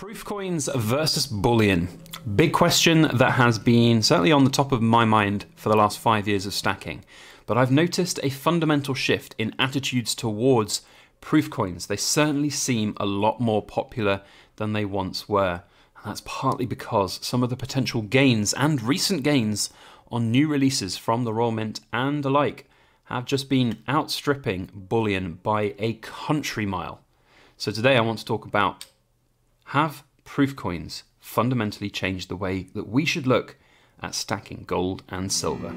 Proof coins versus bullion. Big question that has been certainly on the top of my mind for the last 5 years of stacking. But I've noticed a fundamental shift in attitudes towards proof coins. They certainly seem a lot more popular than they once were. And that's partly because some of the potential gains and recent gains on new releases from the Royal Mint and the like have just been outstripping bullion by a country mile. So today I want to talk about, have proof coins fundamentally changed the way that we should look at stacking gold and silver?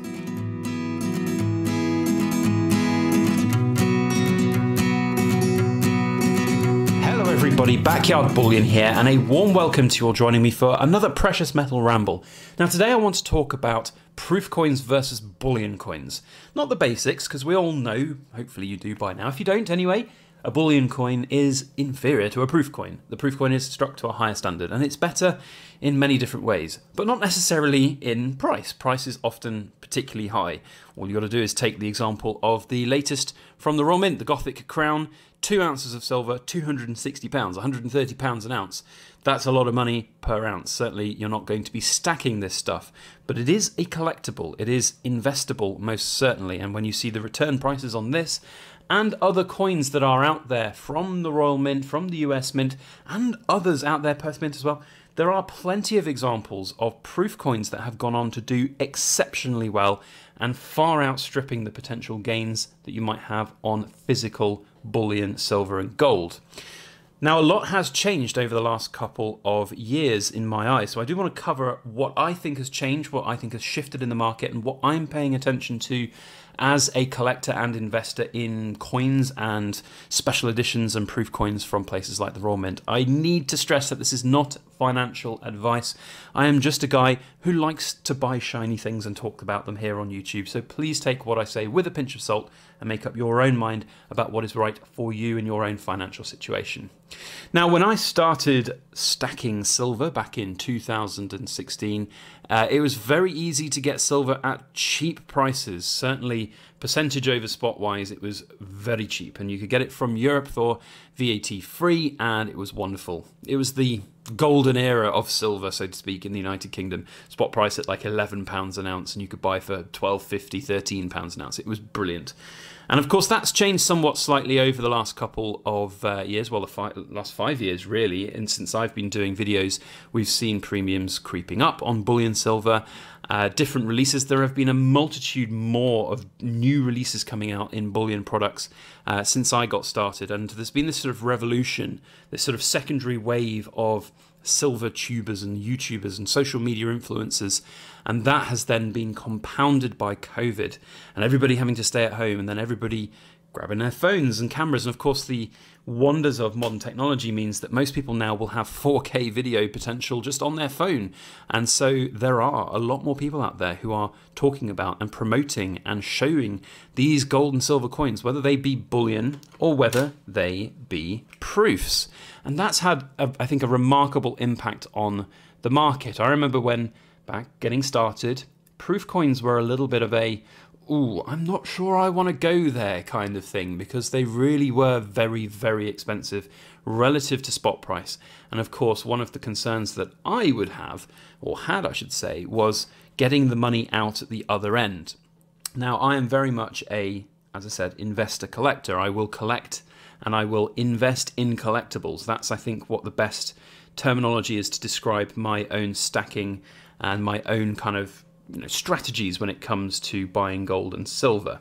Hello everybody, Backyard Bullion here, and a warm welcome to you all joining me for another precious metal ramble. Now today I want to talk about proof coins versus bullion coins. Not the basics, because we all know, hopefully you do by now, if you don't anyway, a bullion coin is inferior to a proof coin. The proof coin is struck to a higher standard, and it's better in many different ways, but not necessarily in price. Price is often particularly high. All you got to do is take the example of the latest from the Royal Mint, the Gothic Crown, 2 ounces of silver, £260, £130 an ounce. That's a lot of money per ounce. Certainly you're not going to be stacking this stuff, but it is a collectible. It is investable most certainly, and when you see the return prices on this and other coins that are out there from the Royal Mint, from the US Mint, and others out there, Perth Mint as well, there are plenty of examples of proof coins that have gone on to do exceptionally well and far outstripping the potential gains that you might have on physical bullion, silver and gold. Now, a lot has changed over the last couple of years in my eyes, so I do want to cover what I think has changed, what I think has shifted in the market, and what I'm paying attention to as a collector and investor in coins and special editions and proof coins from places like the Royal Mint. I need to stress that this is not financial advice. I am just a guy who likes to buy shiny things and talk about them here on YouTube, so please take what I say with a pinch of salt and make up your own mind about what is right for you in your own financial situation. Now, when I started stacking silver back in 2016, it was very easy to get silver at cheap prices. Certainly percentage over spot wise, it was very cheap, and you could get it from Europe for VAT free, and it was wonderful. It was the golden era of silver, so to speak, in the United Kingdom. Spot price at like £11 an ounce, and you could buy for £12.50, £13 an ounce. It was brilliant. And of course that's changed somewhat slightly over the last couple of years, well the last 5 years really, and since I've been doing videos we've seen premiums creeping up on bullion silver, different releases. There have been a multitude more of new releases coming out in bullion products since I got started, and there's been this sort of revolution, this sort of secondary wave of silver tubers and YouTubers and social media influencers, and that has then been compounded by COVID and everybody having to stay at home, and then everybody grabbing their phones and cameras, and of course the wonders of modern technology means that most people now will have 4K video potential just on their phone, and so there are a lot more people out there who are talking about and promoting and showing these gold and silver coins, whether they be bullion or whether they be proofs. And that's had, I think, a remarkable impact on the market. I remember when back getting started, proof coins were a little bit of a, ooh, I'm not sure I want to go there kind of thing, because they really were very, very expensive relative to spot price. And of course, one of the concerns that I would have, or had I should say, was getting the money out at the other end. Now, I am very much a, as I said, investor collector. I will collect and I will invest in collectibles. That's, I think, what the best terminology is to describe my own stacking and my own kind of strategies when it comes to buying gold and silver.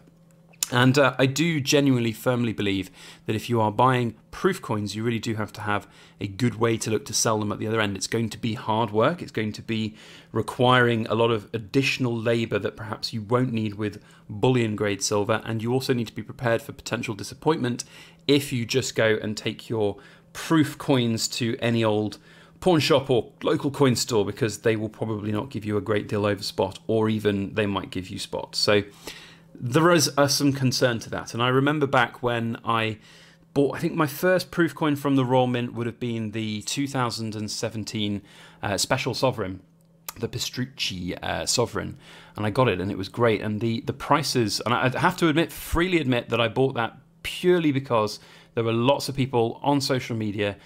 And I do genuinely firmly believe that if you are buying proof coins, you really do have to have a good way to look to sell them at the other end. It's going to be hard work. It's going to be requiring a lot of additional labor that perhaps you won't need with bullion grade silver. And you also need to be prepared for potential disappointment if you just go and take your proof coins to any old pawn shop or local coin store, because they will probably not give you a great deal over spot, or even they might give you spot. So there is some concern to that. And I remember back when I bought, I think my first proof coin from the Royal Mint would have been the 2017 Special Sovereign, the Pistrucci Sovereign, and I got it and it was great. And the prices, and I have to admit, freely admit that I bought that purely because there were lots of people on social media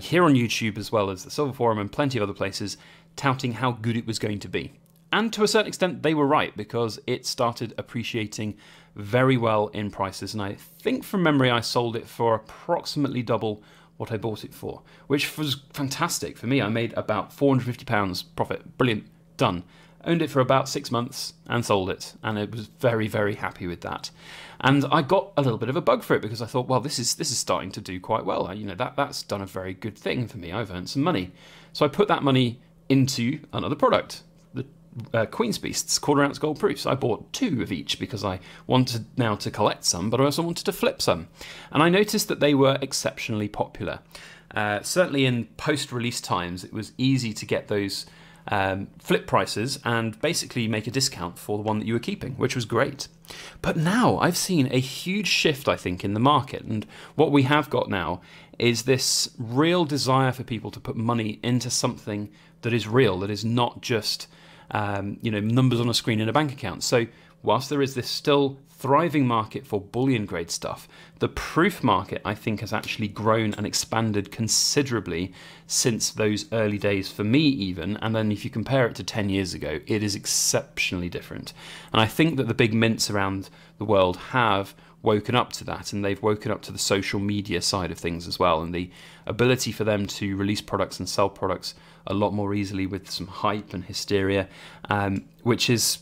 here on YouTube as well as the Silver Forum and plenty of other places, touting how good it was going to be. And to a certain extent, they were right, because it started appreciating very well in prices. And I think from memory, I sold it for approximately double what I bought it for, which was fantastic for me. I made about £450 profit. Brilliant. Done. Owned it for about 6 months and sold it, and I was very, very happy with that. And I got a little bit of a bug for it, because I thought, well, this is starting to do quite well. You know, that's done a very good thing for me. I've earned some money, so I put that money into another product, the Queen's Beasts quarter-ounce gold proofs. I bought 2 of each because I wanted now to collect some, but I also wanted to flip some. And I noticed that they were exceptionally popular. Certainly in post-release times, it was easy to get those flip prices and basically make a discount for the one that you were keeping, which was great. But now I've seen a huge shift, I think, in the market, and what we have got now is this real desire for people to put money into something that is real, that is not just numbers on a screen in a bank account. So whilst there is this still thriving market for bullion grade stuff, the proof market, I think, has actually grown and expanded considerably since those early days for me even. And then if you compare it to 10 years ago, it is exceptionally different. And I think that the big mints around the world have woken up to that, and they've woken up to the social media side of things as well, and the ability for them to release products and sell products a lot more easily with some hype and hysteria, which is,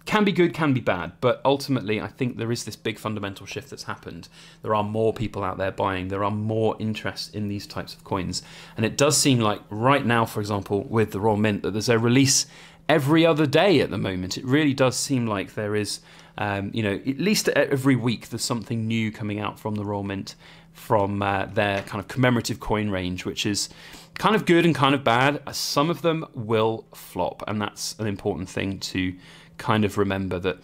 can be good, can be bad, but ultimately I think there is this big fundamental shift that's happened. There are more people out there buying, there are more interest in these types of coins, and it does seem like right now, for example, with the Royal Mint, that there's a release every other day at the moment. It really does seem like there is, at least every week there's something new coming out from the Royal Mint, from their kind of commemorative coin range, which is kind of good and kind of bad. Some of them will flop, and that's an important thing to kind of remember, that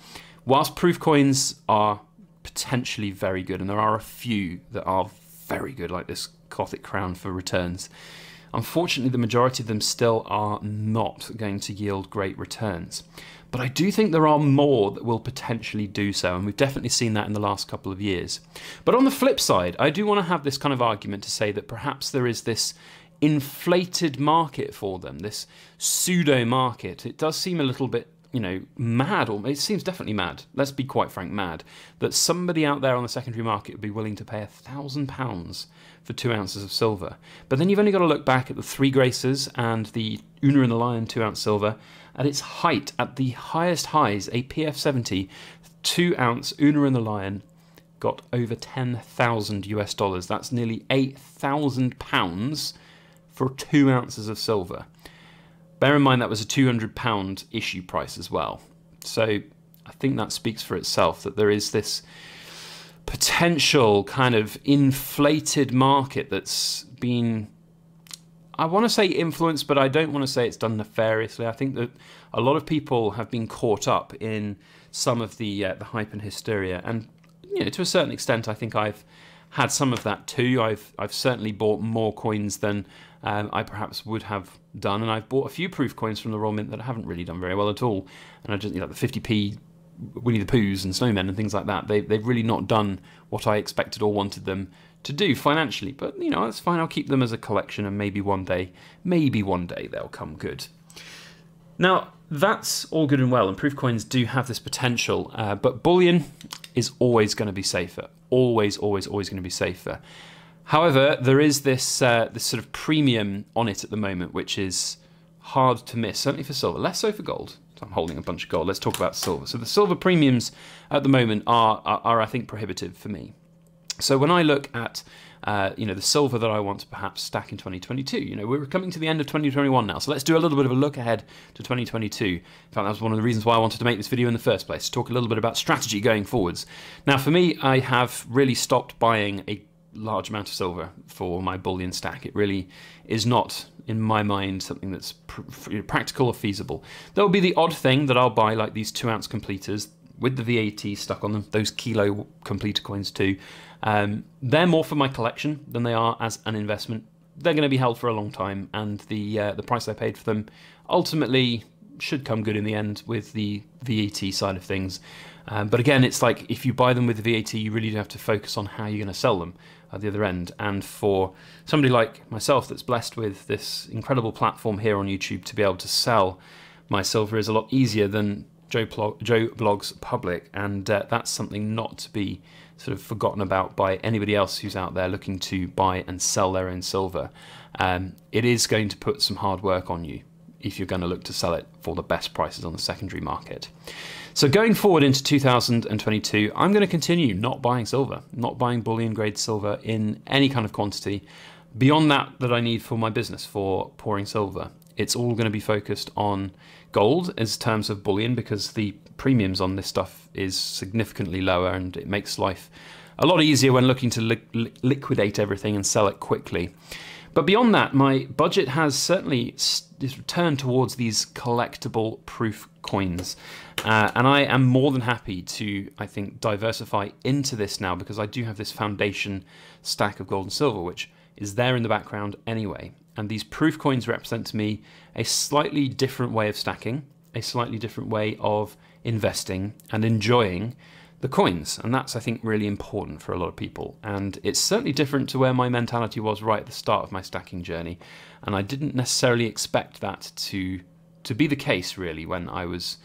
whilst proof coins are potentially very good, and there are a few that are very good, like this Gothic Crown for returns, unfortunately the majority of them still are not going to yield great returns. But I do think there are more that will potentially do so, and we've definitely seen that in the last couple of years. But on the flip side, I do want to have this kind of argument to say that perhaps there is this inflated market for them, this pseudo market. It does seem a little bit, mad, or it seems definitely mad, let's be quite frank, mad, that somebody out there on the secondary market would be willing to pay £1,000 for 2 ounces of silver. But then you've only got to look back at the 3 Graces and the Una and the Lion 2-ounce silver. At its height, at the highest highs, a PF70 2-ounce Una and the Lion got over $10,000 US. That's nearly £8,000 for 2 ounces of silver. Bear in mind that was a £200 issue price as well. So I think that speaks for itself, that there is this potential kind of inflated market that's been, I want to say influenced, but I don't want to say it's done nefariously. I think that a lot of people have been caught up in some of the hype and hysteria, and to a certain extent, I think I've had some of that too. I've certainly bought more coins than I perhaps would have done, and I've bought a few proof coins from the Royal Mint that haven't really done very well at all. And I just, the 50p Winnie the Poohs and snowmen and things like that, they've really not done what I expected or wanted them to do financially. But that's fine. I'll keep them as a collection, and maybe one day they'll come good. Now that's all good and well, and proof coins do have this potential, but bullion is always going to be safer. Always going to be safer. However, there is this sort of premium on it at the moment, which is hard to miss, certainly for silver, less so for gold. So I'm holding a bunch of gold. Let's talk about silver. So the silver premiums at the moment are I think, prohibitive for me. So when I look at the silver that I want to perhaps stack in 2022, we're coming to the end of 2021 now, so let's do a little bit of a look ahead to 2022. In fact, that was one of the reasons why I wanted to make this video in the first place, to talk a little bit about strategy going forwards. Now, for me, I have really stopped buying a large amount of silver for my bullion stack. It really is not, in my mind, something that's practical or feasible. There will be the odd thing that I'll buy, like these 2-ounce completers with the VAT stuck on them, those kilo completer coins too. They're more for my collection than they are as an investment. They're going to be held for a long time, and the price I paid for them ultimately should come good in the end with the VAT side of things. But again, it's like if you buy them with the VAT, you really do have to focus on how you're going to sell them at the other end. And for somebody like myself that's blessed with this incredible platform here on YouTube to be able to sell my silver is a lot easier than Joe Blog's public, and that's something not to be sort of forgotten about by anybody else who's out there looking to buy and sell their own silver. It is going to put some hard work on you if you're going to look to sell it for the best prices on the secondary market. So going forward into 2022, I'm going to continue not buying silver, not buying bullion grade silver in any kind of quantity beyond that I need for my business, for pouring silver. It's all going to be focused on gold in terms of bullion, because the premiums on this stuff is significantly lower and it makes life a lot easier when looking to liquidate everything and sell it quickly. But beyond that, my budget has certainly turned towards these collectible proof coins. And I am more than happy to, I think, diversify into this now, because I do have this foundation stack of gold and silver, which is there in the background anyway. And these proof coins represent to me a slightly different way of stacking, a slightly different way of investing and enjoying the coins. And that's, I think, really important for a lot of people. And it's certainly different to where my mentality was right at the start of my stacking journey. And I didn't necessarily expect that to be the case, really, when I was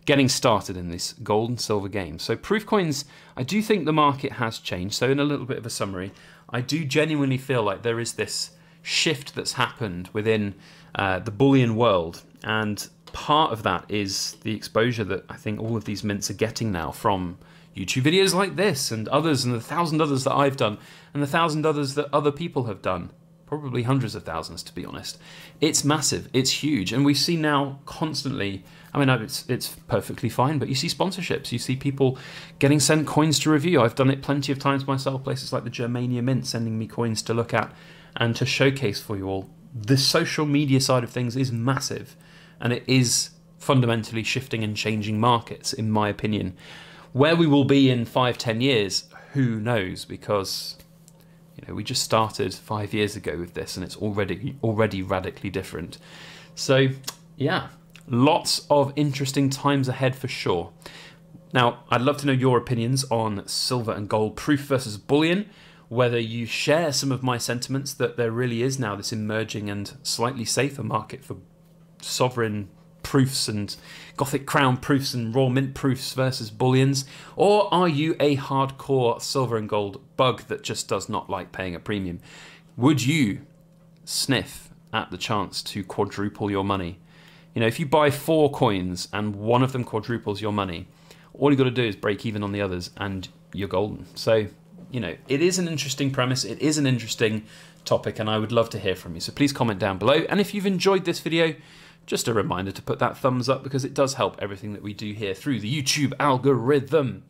getting started in this gold and silver game. So proof coins, I do think the market has changed. So in a little bit of a summary, I do genuinely feel like there is this shift that's happened within the bullion world, and part of that is the exposure that I think all of these mints are getting now from YouTube videos like this and others, and the 1,000 others that I've done, and the 1,000 others that other people have done, probably hundreds of thousands to be honest. It's massive, it's huge, and we see now constantly, I mean, it's perfectly fine, but you see sponsorships, you see people getting sent coins to review. I've done it plenty of times myself, places like the Germania Mint sending me coins to look at and to showcase for you all. The social media side of things is massive, and it is fundamentally shifting and changing markets, in my opinion. Where we will be in 5-10 years, who knows, because we just started 5 years ago with this and it's already radically different. So yeah, lots of interesting times ahead for sure. Now, I'd love to know your opinions on silver and gold proof versus bullion, whether you share some of my sentiments that there really is now this emerging and slightly safer market for sovereign proofs and Gothic Crown proofs and raw mint proofs versus bullions, or are you a hardcore silver and gold bug that just does not like paying a premium? Would you sniff at the chance to quadruple your money? If you buy 4 coins and one of them quadruples your money, all you got to do is break even on the others and you're golden. So it is an interesting premise, it is an interesting topic, and I would love to hear from you. So please comment down below. And if you've enjoyed this video, just a reminder to put that thumbs up, because it does help everything that we do here through the YouTube algorithm.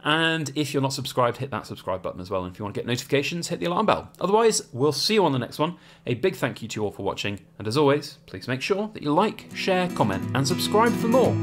And if you're not subscribed, hit that subscribe button as well. And if you want to get notifications, hit the alarm bell. Otherwise, we'll see you on the next one. A big thank you to you all for watching. And as always, please make sure that you like, share, comment, and subscribe for more.